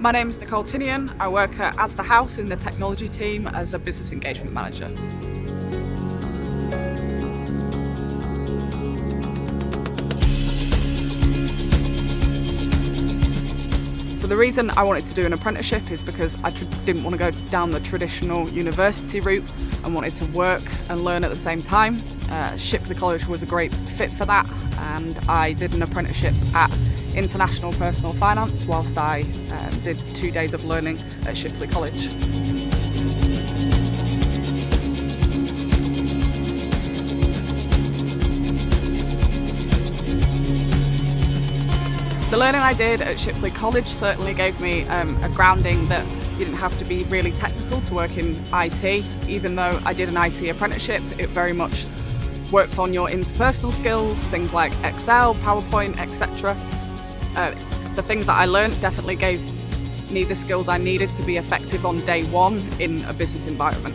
My name's Nichole. I work at Asda House in the technology team as a Business Engagement Manager. So the reason I wanted to do an apprenticeship is because I didn't want to go down the traditional university route and wanted to work and learn at the same time. Shipley College was a great fit for that, and I did an apprenticeship at International Personal Finance whilst I did 2 days of learning at Shipley College. The learning I did at Shipley College certainly gave me a grounding that you didn't have to be really technical to work in IT. Even though I did an IT apprenticeship, it very much worked on your interpersonal skills, things like Excel, PowerPoint, etc. The things that I learned definitely gave me the skills I needed to be effective on day one in a business environment.